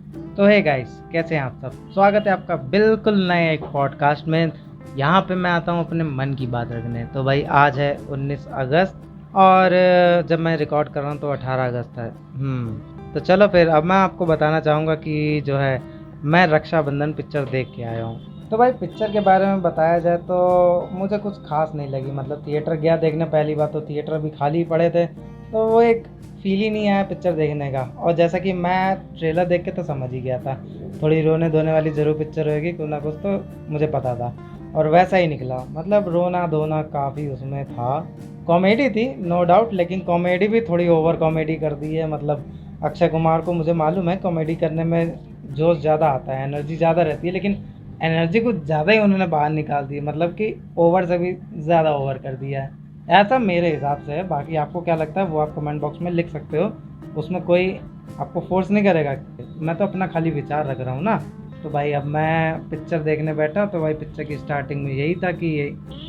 तो hey guys, कैसे हैं आप सब। स्वागत है आपका बिल्कुल नए एक पॉडकास्ट में। यहाँ पे मैं आता हूँ अपने मन की बात रखने। तो भाई आज है 19 अगस्त और जब मैं रिकॉर्ड कर रहा हूँ तो 18 अगस्त है। तो चलो फिर अब मैं आपको बताना चाहूँगा कि जो है मैं रक्षाबंधन पिक्चर देख के आया हूँ। तो भाई पिक्चर के बारे में बताया जाए तो मुझे कुछ खास नहीं लगी। मतलब थिएटर गया देखने, पहली बात तो थिएटर भी खाली पड़े थे, तो वो एक फील ही नहीं आया पिक्चर देखने का। और जैसा कि मैं ट्रेलर देख के तो समझ ही गया था थोड़ी रोने धोने वाली ज़रूर पिक्चर होगी, कुछ ना कुछ तो मुझे पता था और वैसा ही निकला। मतलब रोना धोना काफ़ी उसमें था। कॉमेडी थी नो डाउट, लेकिन कॉमेडी भी थोड़ी ओवर कॉमेडी कर दी है। मतलब अक्षय कुमार को मुझे मालूम है कॉमेडी करने में जोश ज़्यादा आता है, एनर्जी ज़्यादा रहती है, लेकिन एनर्जी कुछ ज़्यादा ही उन्होंने बाहर निकाल दी। मतलब कि ओवर से भी ज़्यादा ओवर कर दिया है, ऐसा मेरे हिसाब से है। बाकी आपको क्या लगता है वो आप कमेंट बॉक्स में लिख सकते हो, उसमें कोई आपको फोर्स नहीं करेगा। मैं तो अपना खाली विचार रख रहा हूँ ना। तो भाई अब मैं पिक्चर देखने बैठा तो भाई पिक्चर की स्टार्टिंग में यही था कि ये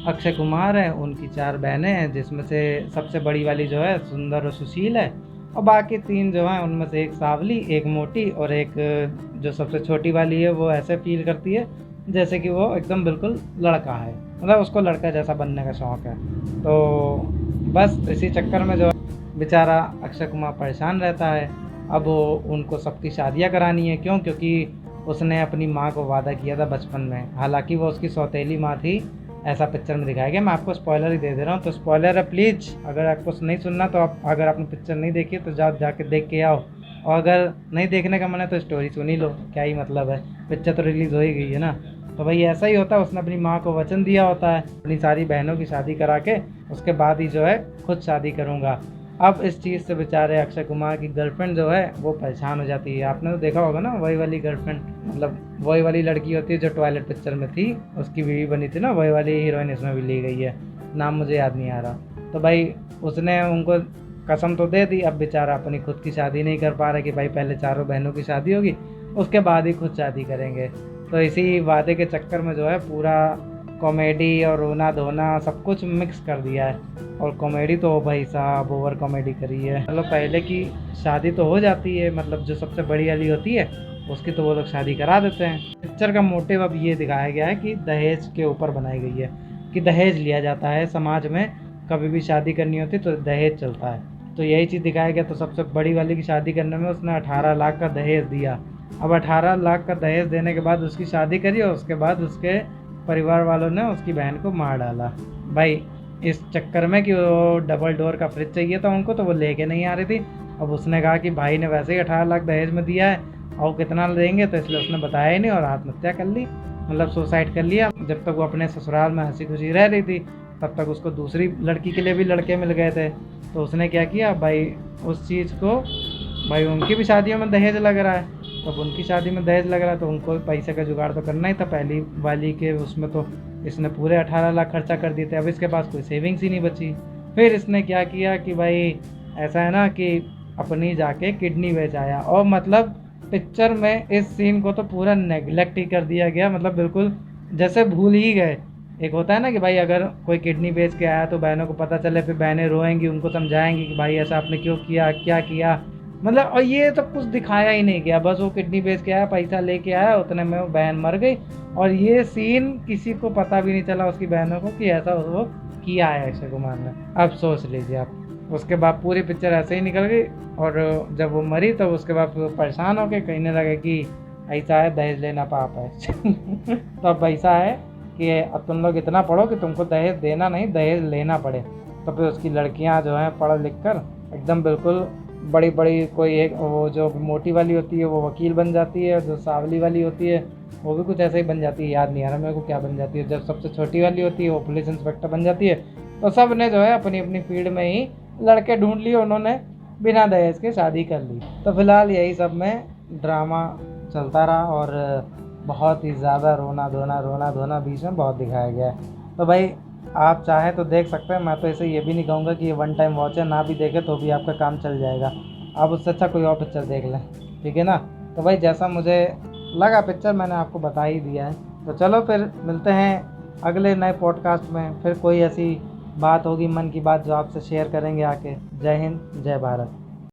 अक्षय कुमार है, उनकी 4 बहनें हैं, जिसमें से सबसे बड़ी वाली जो है सुंदर और सुशील है, और बाकी 3 जो हैं उनमें से एक सांवली, एक मोटी और एक जो सबसे छोटी वाली है वो ऐसे फील करती है जैसे कि वो एकदम बिल्कुल लड़का है। मतलब उसको लड़का जैसा बनने का शौक़ है। तो बस इसी चक्कर में जो बेचारा अक्षय कुमार परेशान रहता है। अब वो उनको सबकी शादियां करानी है। क्यों? क्योंकि उसने अपनी माँ को वादा किया था बचपन में, हालांकि वो उसकी सौतेली माँ थी, ऐसा पिक्चर में दिखाया गया। मैं आपको स्पॉइलर ही दे दे रहा हूँ, तो स्पॉइलर है प्लीज़। अगर आपको नहीं सुनना तो आप, अगर आपने पिक्चर नहीं देखी तो जाके देख के आओ, और अगर नहीं देखने का मन है तो स्टोरी सुन ही लो, क्या ही मतलब है, पिक्चर तो रिलीज़ हो ही गई है ना। तो भाई ऐसा ही होता है, उसने अपनी माँ को वचन दिया होता है अपनी सारी बहनों की शादी करा के उसके बाद ही जो है खुद शादी करूँगा। अब इस चीज़ से बेचारे अक्षय कुमार की गर्लफ्रेंड जो है वो परेशान हो जाती है। आपने तो देखा होगा ना, वही वाली गर्लफ्रेंड, मतलब वही वाली लड़की होती है जो टॉयलेट पिक्चर में थी, उसकी बीवी बनी थी ना, वही वाली हीरोइन इसमें भी ली गई है, नाम मुझे याद नहीं आ रहा। तो भाई उसने उनको कसम तो दे दी, अब बेचारा अपनी खुद की शादी नहीं कर पा रहा कि भाई पहले चारों बहनों की शादी होगी उसके बाद ही खुद शादी करेंगे। तो इसी वादे के चक्कर में जो है पूरा कॉमेडी और रोना धोना सब कुछ मिक्स कर दिया है। और कॉमेडी तो भाई साहब ओवर कॉमेडी करी है। मतलब पहले की शादी तो हो जाती है, मतलब जो सबसे बड़ी वाली होती है उसकी तो वो लोग शादी करा देते हैं। पिक्चर का मोटिव अब ये दिखाया गया है कि दहेज के ऊपर बनाई गई है कि दहेज लिया जाता है समाज में, कभी भी शादी करनी होती तो दहेज चलता है। तो यही चीज़ दिखाया गया। तो सबसे बड़ी वाली की शादी करने में उसने 18 लाख का दहेज दिया। अब 18 लाख का दहेज देने के बाद उसकी शादी करी और उसके बाद उसके परिवार वालों ने उसकी बहन को मार डाला। भाई इस चक्कर में कि वो डबल डोर का फ्रिज चाहिए था उनको, तो वो लेके नहीं आ रही थी। अब उसने कहा कि भाई ने वैसे ही 18 लाख दहेज में दिया है और कितना देंगे, तो इसलिए उसने बताया ही नहीं और आत्महत्या कर ली, मतलब सुसाइड कर लिया। जब तक वो अपने ससुराल में हंसी खुशी रह रही थी तब तक उसको दूसरी लड़की के लिए भी लड़के मिल गए थे। तो उसने क्या किया भाई, उस चीज़ को, भाई उनकी भी शादियों में दहेज लग रहा है, तब उनकी शादी में दहेज लग रहा है तो उनको पैसे का जुगाड़ तो करना ही था। पहली वाली के उसमें तो इसने पूरे 18 लाख खर्चा कर दिए थे, अब इसके पास कोई सेविंग्स ही नहीं बची। फिर इसने क्या किया कि भाई ऐसा है ना कि अपनी जाके किडनी बेच आया। और मतलब पिक्चर में इस सीन को तो पूरा नेगलेक्ट ही कर दिया गया, मतलब बिल्कुल जैसे भूल ही गए। एक होता है ना कि भाई अगर कोई किडनी बेच के आया तो बहनों को पता चले, फिर बहनें रोएंगी, उनको समझाएंगी कि भाई ऐसा आपने क्यों किया, क्या किया, मतलब। और ये सब कुछ दिखाया ही नहीं गया, बस वो किडनी बेच के आया, पैसा लेके आया, उतने में वो बहन मर गई। और ये सीन किसी को पता भी नहीं चला उसकी बहनों को कि ऐसा वो किया है अक्षय कुमार ने। अब सोच लीजिए आप, उसके बाद पूरी पिक्चर ऐसे ही निकल गई। और जब वो मरी तो उसके बाद वो परेशान हो गए, कहने लगे कि ऐसा है दहेज लेना पाप है। तो अब ऐसा है कि अब तुम लोग इतना पढ़ो कि तुमको दहेज देना नहीं दहेज लेना पड़े। तो फिर उसकी लड़कियां जो हैं पढ़ लिख कर एकदम बिल्कुल बड़ी बड़ी, कोई एक वो जो मोटी वाली होती है वो वकील बन जाती है, जो सांवली वाली होती है वो भी कुछ ऐसे ही बन जाती है, याद नहीं आ रहा मेरे को क्या बन जाती है। जब सबसे छोटी वाली होती है वो पुलिस इंस्पेक्टर बन जाती है। तो सब ने जो है अपनी अपनी फील्ड में ही लड़के ढूंढ लिए, उन्होंने बिना दहेज के शादी कर ली। तो फिलहाल यही सब में ड्रामा चलता रहा और बहुत ही ज़्यादा रोना धोना बीच में बहुत दिखाया गया है। तो भाई आप चाहें तो देख सकते हैं। मैं तो इसे ये भी नहीं कहूँगा कि ये वन टाइम वॉच है, ना भी देखे तो भी आपका काम चल जाएगा। आप उससे अच्छा कोई और पिक्चर देख लें, ठीक है ना। तो भाई जैसा मुझे लगा पिक्चर मैंने आपको बता ही दिया है। तो चलो फिर मिलते हैं अगले नए पॉडकास्ट में, फिर कोई ऐसी बात होगी मन की बात जो आपसे शेयर करेंगे आके। जय हिंद, जय भारत।